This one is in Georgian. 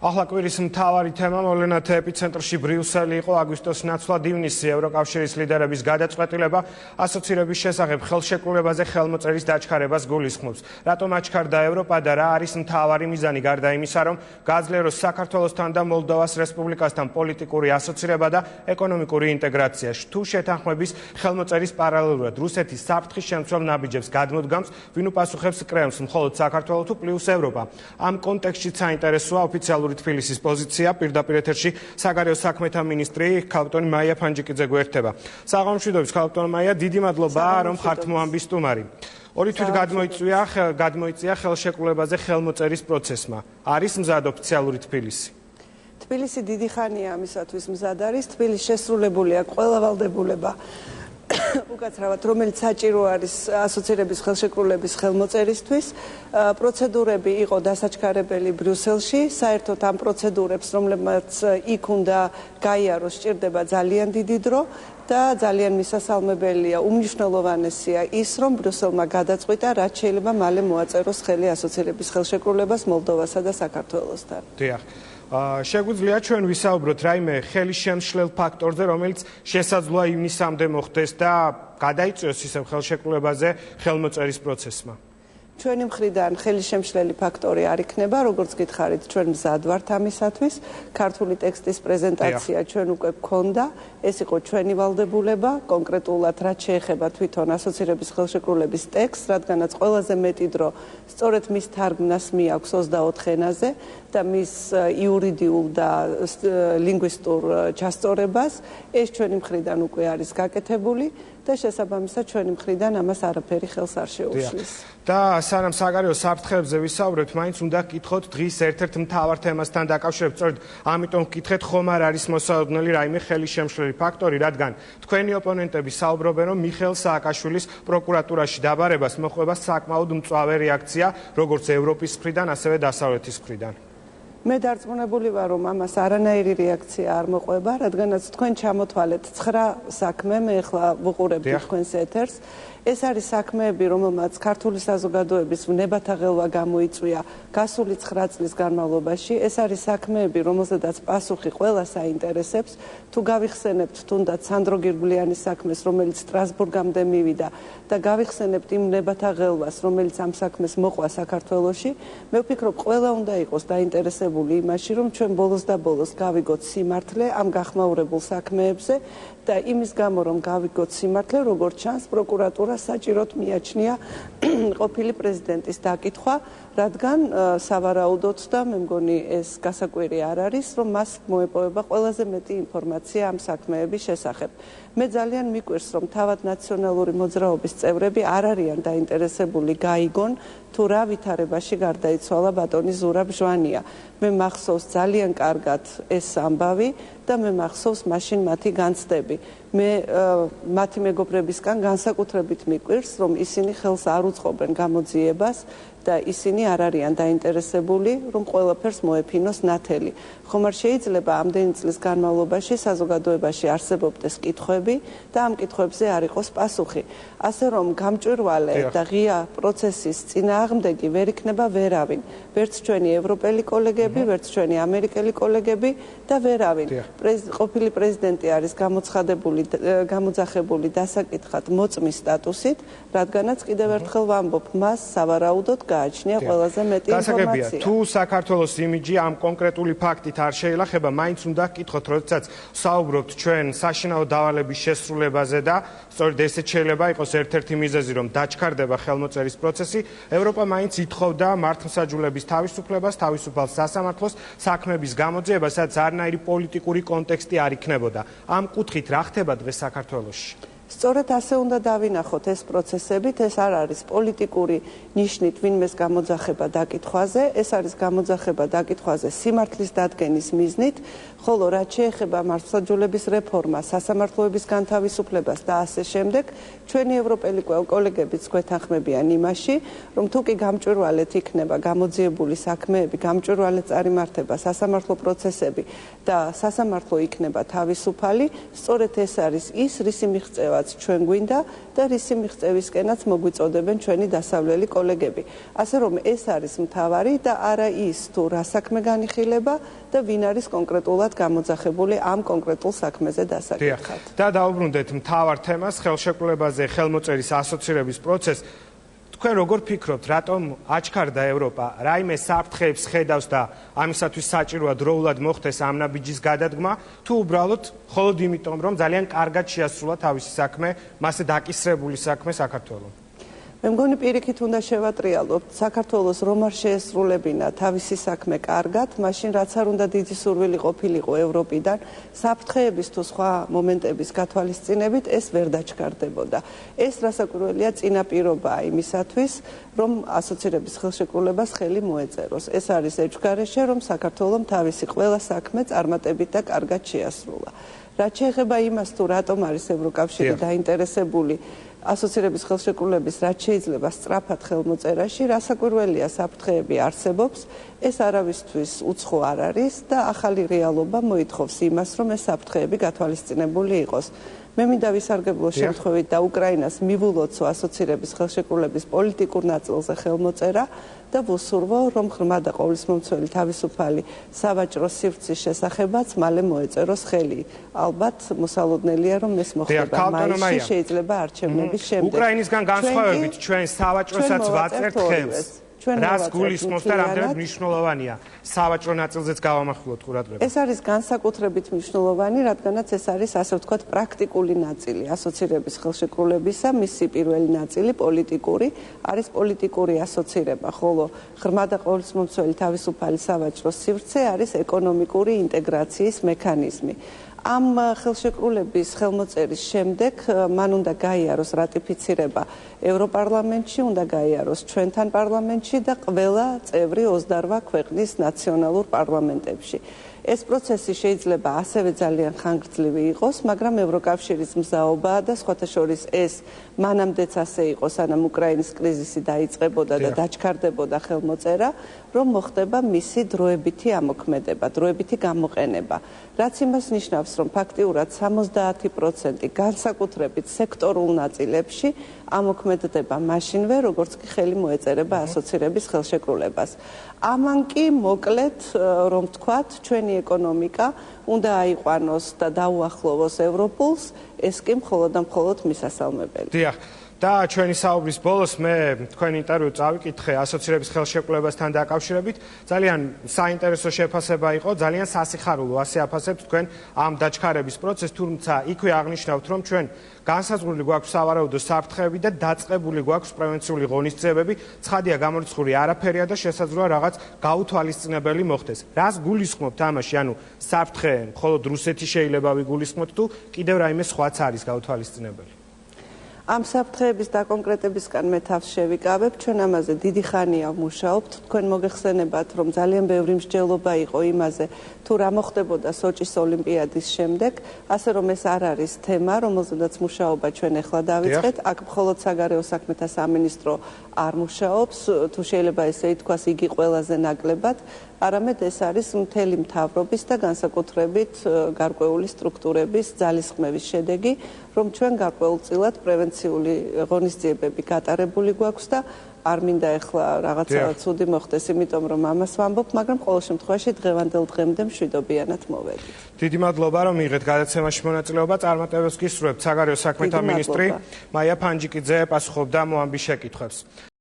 ახლა კვირის მთავარი თემა მოვლენათა ეპიცენტრში ბრიუსელი იყო აგვისტოს ნაცვლად ივნისი ევროკავშირის ლიდერების გადაწყვეტილება ასოცირების შესახებ ხელშეკრულებაზე ხელმოწერის დაჩქარებას გულისხმობს. Რატომ აჩქარდა ევროპა და რა არის მთავარი მიზანი გარდა იმისა, რომ გაძლიეროს საქართველოსთან და მოლდოვას რესპუბლიკასთან პოლიტიკური ასოცირება და ეკონომიკური ინტეგრაცია. თუ შეთანხმების ხელმოწერის პარალელურად რუსეთის საფრთხის შემცველ ნაბიჯებს გადმოდგამს, ვინ უპასუხებს კრემლს, მხოლოდ საქართველო თუ პლუს ევროპა. ამ კონტექსტში საინტერესოა ოფიციალური თბილისის პოზიცია. პირდაპირ ეთერში საგარეო საქმეთა მინისტრი ქალბატონი მაია ფანჯიკიძე გვერდება. საღამომშვიდობის ქალბატონი მაია, დიდი მადლობა რომ ხართ მოამბის სტუმარი. ორი თვით გადმოიწია ხელშეკრულებაზე ხელმოწერის პროცესმა. არის მზად ოფიციალური თბილისი? თბილისი დიდი ხანია ამისათვის მზად არის. თბილისში შესრულებულია ყველა ვალდებულება უკაცრავად, რომელიც საჭირო არის ასოცირების ხელშეკრულების ხელმოწერისთვის. პროცედურები იყო დასაჩქარებელი ბრიუსელში. საერთოდ ამ პროცედურებს, რომლებმაც იქ უნდა გაიაროს, სჭირდება ძალიან დიდი დრო და ძალიან მისასალმებელია, უმნიშვნელოვანესია ის, რომ ბრიუსელმა გადაწყვიტა, რაც შეიძლება მალე მოაწეროს ხელი ასოცირების ხელშეკრულებას მოლდოვასა და საქართველოსთან. დიახ. შეგვიძლია ჩვენ ვისაუბროთ რაიმე ხელისშემშლელ ფაქტორზე, რომელიც შესაძლოა ივნისამდე მოხდეს და გადაიწვიოს ისევ ხელშეკრულებაზე ხელმოწერის პროცესმა. ჩვენი მხრიდან ხელისშემშლელი ფაქტორი არ იქნება, როგორც გითხარით, ჩვენ მზად ვართ ამისათვის. ქართული ტექსტის პრეზენტაცია ჩვენ უკვე გქონდა, ეს იყო ჩვენი ვალდებულება, კონკრეტულად რაც შეეხება თვითონ ასოცირების ხელშეკრულების ტექსტს, რადგანაც ყველაზე მეტი დრო სწორედ მის თარგმნას მიაქვს 24 ენაზე და მის იურიდიულ და ლინგვისტურ ჩასწორებას. ეს ჩვენი მხრიდან უკვე არის გაკეთებული და შესაბამისად ჩვენი მხრიდან ამას არაფერი ხელს არ შეუშლის. და სანამ საგარეო საფრთხეებზე ვისაუბრებთ, მაინც უნდა გკითხოთ დღის ერთ-ერთ მთავარ თემასთან დაკავშირებით. სწორედ ამიტომ ვკითხეთ, ხომ არ არის მოსაოდნელი რაიმე ხელისშემშლელი ფაქტორი, რადგან თქვენი ოპონენტები საუბრობენ, რომ მიხეილ სააკაშვილის პროკურატურაში დაბარებას მოჰყვება საკმაოდ მწვავე რეაქცია, როგორც ევროპის მხრიდან, ასევე დასავლეთის მხრიდან. მე დარწმუნებული ვარ, რომ ამას არანაირი რეაქცია არ მოყვება, რადგანაც თქვენ ჩამოთვალეთ 9 საქმე, მე ახლა ვუყურებდი თქვენს ეთერს. ეს არის საქმეები, რომელმაც ქართული საზოგადოების ვნებათა ღელვა გამოიწვია გასული 9 წლის განმავლობაში. ეს არის საქმეები, რომელზედაც პასუხი ყველას აინტერესებს. თუ გავიხსენებთ თუნდაც სანდრო გირგვლიანის საქმეს, რომელიც სტრასბურგამდე მივიდა და გავიხსენებთ იმ ვნებათა ღელვას, რომელიც ამ საქმეს მოყვა საქართველოში, მე ვფიქრობ, ყველა უნდა იყოს დაინტერესებული იმაში, რომ ჩვენ ბოლოს და ბოლოს გავიგოთ სიმართლე ამ გახმაურებულ საქმეებზე და იმის გამო, რომ გავიგოთ სიმართლე, როგორც ჩანს, პროკურატურა საჭიროდ მიაჩნია ყოფილი პრეზიდენტის დაკითხვა, რადგან სავარაუდოდ და მე მგონი ეს გასაკვირი არ არის, რომ მას მოეპოვება ყველაზე მეტი ინფორმაცია ამ საქმეების შესახებ. მე ძალიან მიკვირს, რომ თავად ნაციონალური მოძრაობის წევრები არ არიან დაინტერესებული გაიგონ, თუ რა ვითარებაში გარდაიცვალა ბატონი ზურაბ ჟვანია. მე მახსოვს ძალიან კარგად ეს ამბავი და მე მახსოვს მაშინ მათი განცდები. მე მათი მეგობრებისგან განსაკუთრებით მიკვირს, რომ ისინი ხელს არ უწყობენ გამოძიებას და ისინი არ არიან დაინტერესებული, რომ ყველაფერს მოეფინოს ნათელი. ხომ არ შეიძლება ამდენი წლის განმავლობაში საზოგადოებაში არსებობდეს კითხვები და ამ კითხვებზე არ იყოს პასუხი. ასე რომ გამჭვირვალე და ღია პროცესის წინააღმდეგი ვერ იქნება ვერავინ. ვერც ჩვენი ევროპელი კოლეგები, ვერც ჩვენი ამერიკელი კოლეგები და ვერავინ. ყოფილი პრეზიდენტი არის გამოძახებული დასაკითხად მოწმის სტატუსით, რადგანაც კიდევ ერთხელ ვამბობ, მას სავარაუდოდ გააჩნია ყველაზე მეტი ინფორმაცია. თუ საქართველოს იმიჯი ამ კონკრეტული ფაქტით არ შეილახება, მაინც უნდა გკითხოთ, როდესაც საუბრობთ ჩვენ საშინაო დავალების შესრულებაზე და სწორედ ესეც შეიძლება იყოს ერთ-ერთი მიზეზი, რომ დაჩქარდება ხელმოწერის პროცესი. ევროპა მაინც ითხოვდა მართლმსაჯულების თავისუფლებას, თავისუფალ სასამართლოს, საქმების გამოძიებას, სადაც არანაირი პოლიტიკური კონტექსტი არ იქნებოდა. ამ კუთხით რა ხდება დღეს საქართველოში? სწორედ ასე უნდა დავინახოთ ეს პროცესებით, ეს არ არის პოლიტიკური ნიშნით ვინმეს გამოძახება დაკითხვაზე, ეს არის გამოძახება დაკითხვაზე სიმართლის დადგენის მიზნით, ხოლო რაც შეეხება მართლმსაჯულების რეფორმას, სასამართლოების განთავისუფლებას და ასე შემდეგ, ჩვენი ევროპელი კოლეგებიც გვეთანხმებიან იმაში, რომ თუ კი გამჭვირვალედ იქნება გამოძიებული საქმეები, გამჭვირვალედ წარიმართება სასამართლო პროცესები და სასამართლო იქნება თავისუფალი, სწორედ ეს არის ის, რისი მიღწევა მიღწევაც ჩვენ გვინდა და რისი მიღწევისკენაც მოგვიწოდებენ ჩვენი დასავლელი კოლეგები. ასე რომ ეს არის მთავარი და არა ის თუ რა საქმე განიხილება და ვინ არის კონკრეტულად გამოძახებული ამ კონკრეტულ საქმეზე დასაკითხად. და დაუბრუნდეთ მთავარ თემას, ხელშეკრულებაზე ხელმოწერის ასოცირების პროცესს. თქვენ როგორ ფიქრობთ, რატომ აჩქარდა ევროპა, რაიმე საფრთხეებს ხედავს და ამისათვის საჭიროა დროულად მოხდეს ამ ნაბიჯის გადადგმა, თუ უბრალოდ მხოლოდ იმიტომ, რომ ძალიან კარგად შეასრულა თავისი საქმე, მასზე დაკისრებული საქმე საქართველოს? მე მგონი პირიქით უნდა შევატრიალოთ, საქართველოს რომ არ შეესრულებინა თავისი საქმე კარგად, მაშინ რაც არ უნდა დიდი სურვილი ყოფილიყო ევროპიდან, საფრთხეების თუ სხვა მომენტების გათვალისწინებით ეს ვერ დაჩქარდებოდა. ეს რასაკვირველია წინაპირობაა იმისათვის, რომ ასოცირების ხელშეკრულებას ხელი მოეწეროს. ეს არის ეჭვგარეშე, რომ საქართველოს თავისი ყველა საქმე წარმატებით და კარგად შეასრულა. რაც შეეხება იმას, თუ რატომ არის ევროკავშირი დაინტერესებული ასოცირების ხელშეკრულების რაც შეიძლება სწრაფად ხელმოწერაში, რასაკვირველია საფრთხეები არსებობს, ეს არავისთვის უცხო არ არის და ახალი რეალობა მოითხოვს იმას, რომ ეს საფრთხეები გათვალისწინებული იყოს. მე მინდა ვისარგებლო შემთხვევით და უკრაინას მივულოცო ასოცირების ხელშეკრულების პოლიტიკურ ნაწილზე ხელმოწერა და ვუსურვო, რომ ღრმა და ყოვლისმომცველი თავისუფალი სავაჭრო სივრცის შესახებაც მალე მოეწეროს ხელი. ალბათ მოსალოდნელია, რომ ეს მოხდება მაისში, შეიძლება არჩევნების შემდეგ. უკრაინისგან განსხვავებით ჩვენ სავაჭროსაც ვაწერთ ხელს. რას გულისხმობს და რამდენად მნიშვნელოვანია სავაჭრო ნაწილზეც გავამახვილოთ ყურადღება. ეს არის განსაკუთრებით მნიშვნელოვანი, რადგანაც ეს არის ასე ვთქვათ პრაქტიკული ნაწილი ასოცირების ხელშეკრულებისა, მისი პირველი ნაწილი პოლიტიკური არის პოლიტიკური ასოცირება, ხოლო ღრმა და ყოვლისმომცველი თავისუფალი სავაჭრო სივრცე არის ეკონომიკური ინტეგრაციის მექანიზმი. ამ ხელშეკრულების ხელმოწერის შემდეგ მან უნდა გაიაროს რატიფიცირება ევროპარლამენტში, უნდა გაიაროს ჩვენთან პარლამენტში და ყველა წევრი 28 ქვეყნის ნაციონალურ პარლამენტებში. ეს პროცესი შეიძლება ასევე ძალიან ხანგრძლივი იყოს, მაგრამ ევროკავშირის მზაობაა და სხვათა შორის ეს მანამდეც ასე იყო, სანამ უკრაინის კრიზისი დაიწყებოდა და დაჩქარდებოდა ხელმოწერა, რომ მოხდება მისი დროებითი ამოქმედება, დროებითი გამოყენება. რაც იმას ნიშნავს, რომ ფაქტიურად 70% განსაკუთრებით სექტორულ ნაწილებში ამოქმედდება მაშინვე, როგორც კი ხელი მოეწერება ასოცირების ხელშეკრულებას. ამან კი მოკლედ, რომ ვთქვათ, ჩვენი ეკონომიკა უნდა აიყვანოს და დაუახლოვოს ევროპულს, ეს კი მხოლოდ და მხოლოდ მისასალმებელი. დიახ. და ჩვენი საუბრის ბოლოს მე თქვენ ინტერვიუ წავიკითხე ასოცირების ხელშეკრულებასთან დაკავშირებით. ძალიან საინტერესო შეფასება იყო, ძალიან სასიხარულო ასე აფასებთ თქვენ ამ დაჩქარების პროცესს, თუმცა იქვე აღნიშნავთ, რომ ჩვენ განსაზღვრული გვაქვს სავარაუდო საფრთხეები და დაწყებული გვაქვს პრევენციული ღონისძიებები. ცხადია, გამორიცხული არაფერია და შესაძლოა რაღაც გაუთვალისწინებელი მოხდეს. რას გულისხმობთ ამაში? ანუ საფრთხე მხოლოდ რუსეთი შეიძლება ვიგულისხმოთ თუ კიდევ რაიმე სხვაც არის გაუთვალისწინებელი? ამ საფრთხეების დაკონკრეტებისგან მე თავს შევიკავებ, ჩვენ ამაზე დიდი ხანია ვმუშაობთ. თქვენ მოგეხსენებათ, რომ ძალიან ბევრი მსჯელობა იყო იმაზე, თუ რა მოხდებოდა სოჭის ოლიმპიადის შემდეგ, ასე რომ ეს არ არის თემა, რომელზედაც მუშაობა ჩვენ ახლა დავიწყეთ. აქ მხოლოდ საგარეო საქმეთა სამინისტრო არ მუშაობს, თუ შეიძლება ესე ითქვას, იგი ყველაზე ნაკლებად, არამედ ეს არის მთელი მთავრობის და განსაკუთრებით გარკვეული სტრუქტურების ძალისხმევის შედეგი, რომ ჩვენ გარკვეულწილად პრევენციული ღონისძიებები გატარებული გვაქვს და არ მინდა ახლა რაღაცა ცუდი მოხდეს, იმიტომ რომ ამას ვამბობ, მაგრამ ყოველ შემთხვევაში დღევანდელ დღემდე მშვიდობიანად მოვედით. დიდი მადლობა, რომ მიიღეთ გადაცემაში მონაწილეობა. წარმატებებს გისურვებთ საგარეო საქმეთა მინისტრი მაია ფანჯიკიძე პასუხობდა მოამბის შეკითხვებს.